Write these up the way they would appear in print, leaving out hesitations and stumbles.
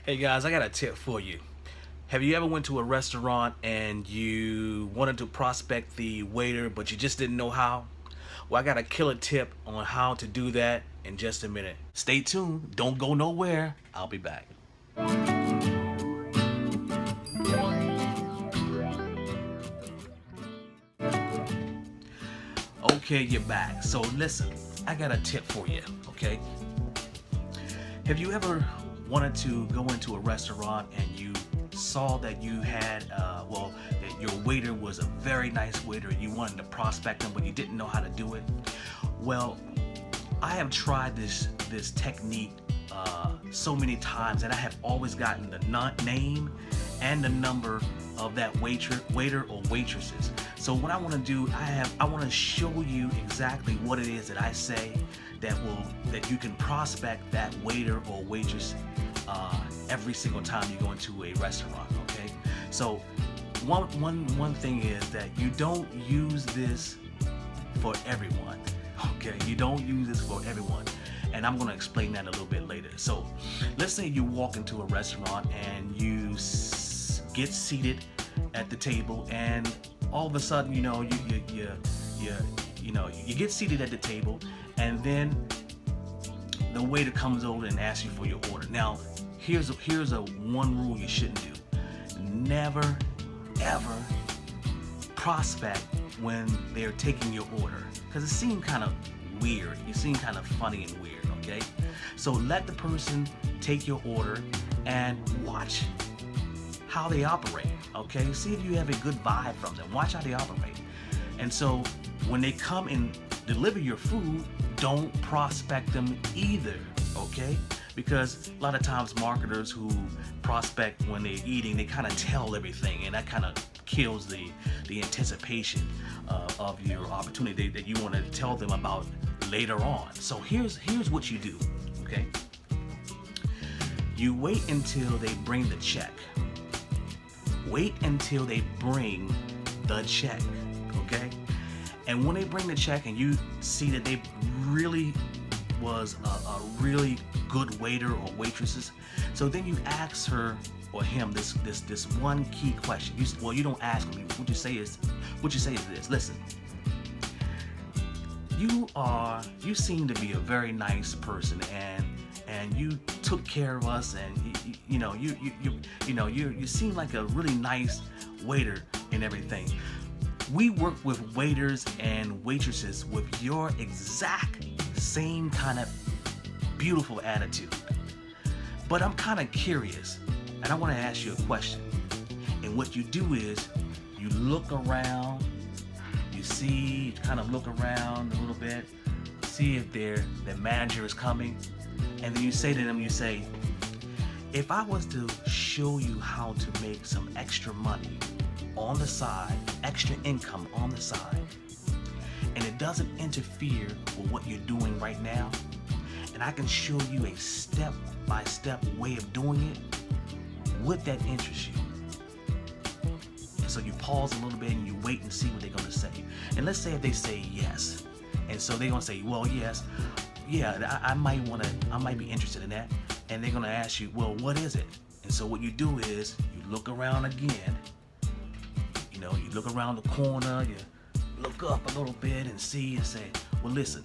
Hey guys, I got a tip for you. Have you ever went to a restaurant and you wanted to prospect the waiter but you just didn't know how? Well, I got a killer tip on how to do that in just a minute. Stay tuned, don't go nowhere. I'll be back. Okay, you're back. So listen, I got a tip for you, okay? Have you ever wanted to go into a restaurant and you saw that you had, that your waiter was a very nice waiter and you wanted to prospect him, but you didn't know how to do it? Well, I have tried this technique so many times, and I have always gotten the name and the number of that waiter or waitresses. So what I want to do, I want to show you exactly what it is that I say that you can prospect that waiter or waitress every single time you go into a restaurant. Okay, so one thing is that you don't use this for everyone. Okay, you don't use this for everyone, and I'm going to explain that a little bit later. So let's say you walk into a restaurant and you get seated at the table, and all of a sudden, you get seated at the table, and then the waiter comes over and asks you for your order. Now, here's a one rule you shouldn't do: never ever prospect when they're taking your order, because it seems kind of weird. You seem kind of funny and weird. Okay, so let the person take your order and watch how they operate. Okay, see if you have a good vibe from them. Watch how they operate. And so when they come and deliver your food, don't prospect them either. Okay, because a lot of times marketers who prospect when they're eating, they kind of tell everything, and that kind of kills the anticipation of your opportunity that you want to tell them about later on. So here's what you do. Okay, you wait until they bring the check. Wait until they bring the check, okay? And when they bring the check and you see that they really was a really good waiter or waitresses, so then you ask her or him this one key question. You don't ask them. What you say is this: listen, you seem to be a very nice person, and you took care of us, and you seem like a really nice waiter and everything. We work with waiters and waitresses with your exact same kind of beautiful attitude. But I'm kind of curious, and I want to ask you a question. And what you do is you look around, you kind of look around a little bit, see if their manager is coming, and then you say to them, you say, if I was to show you how to make some extra money on the side, extra income on the side, and it doesn't interfere with what you're doing right now, and I can show you a step-by-step way of doing it, would that interest you? And so you pause a little bit and you wait and see what they're going to say. And let's say if they say yes, and so they're going to say, well, yes, yeah, I might be interested in that. And they're gonna ask you, well, what is it? And so what you do is you look around again. You look around the corner, you look up a little bit and see and say, well, listen,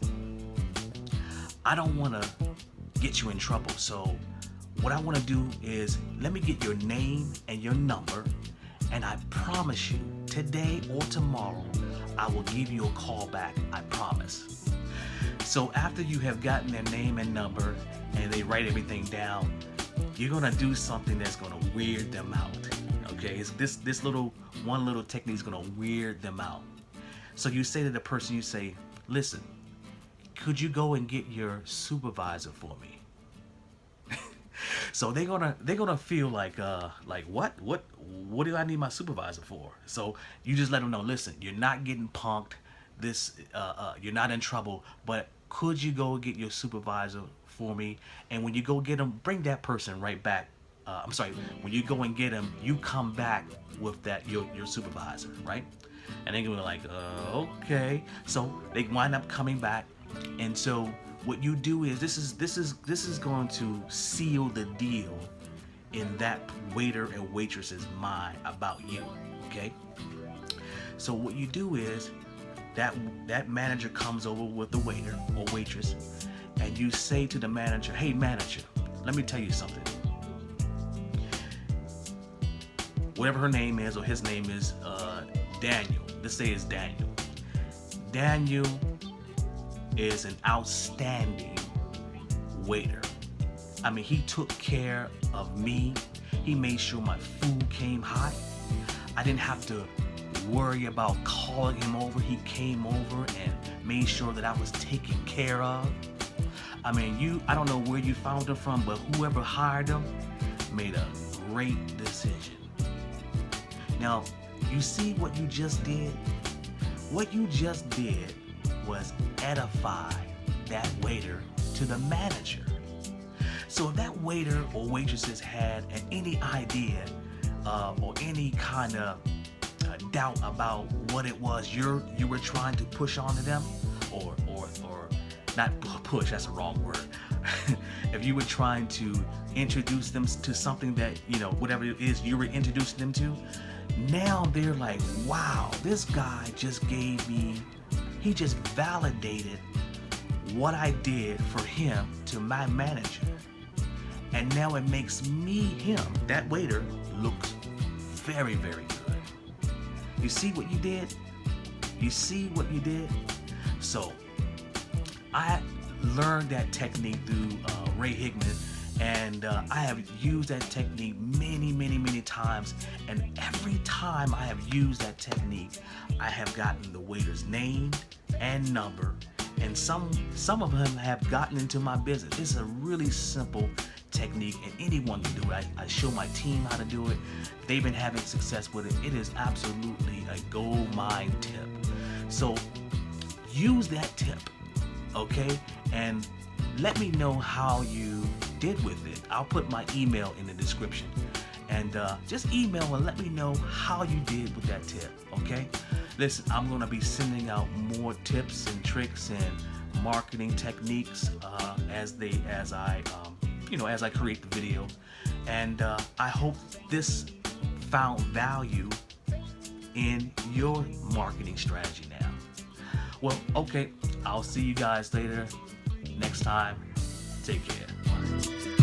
I don't want to get you in trouble. So what I want to do is let me get your name and your number, and I promise you, today or tomorrow, I will give you a call back. I promise. So after you have gotten their name and number and they write everything down, you're gonna do something that's gonna weird them out. Okay, it's this little technique is gonna weird them out. So you say to the person, you say, listen, could you go and get your supervisor for me? So they're gonna feel like what do I need my supervisor for? So you just let them know, listen, you're not getting punked. You're not in trouble, but could you go get your supervisor for me? And when you go get them, bring that person right back. When you go and get them, you come back with your supervisor, right? And they're gonna be like, okay. So they wind up coming back, and so what you do is this is going to seal the deal in that waiter and waitress's mind about you, okay? So what you do is that manager comes over with the waiter or waitress, and you say to the manager, hey manager, let me tell you something. Whatever her name is or his name is, Daniel. Let's say it's Daniel. Daniel is an outstanding waiter. I mean, he took care of me. He made sure my food came hot. I didn't have to worry about calling him over. He came over and made sure that I was taken care of. I mean, I don't know where you found him from, but whoever hired him made a great decision. Now, you see what you just did? What you just did was edify that waiter to the manager. So if that waiter or waitresses had any idea or any kind of doubt about what it was you were trying to push onto them, or not push, that's the wrong word. If you were trying to introduce them to something that, whatever it is you were introducing them to, now they're like, wow, this guy just he just validated what I did for him to my manager. And now it makes him, that waiter, looks very, very good. You see what you did? You see what you did? So, I learned that technique through Ray Hickman, and I have used that technique many, many, many times. And every time I have used that technique, I have gotten the waiter's name and number, and some of them have gotten into my business. It's a really simple technique, and anyone can do it. I show my team how to do it. They've been having success with it. It is absolutely a gold mine tip. So use that tip, okay? And let me know how you did with it. I'll put my email in the description, and just email and let me know how you did with that tip, okay? Listen, I'm gonna be sending out more tips and tricks and marketing techniques as I create the video, and I hope this found value in your marketing strategy now. Well, okay, I'll see you guys later next time. Take care.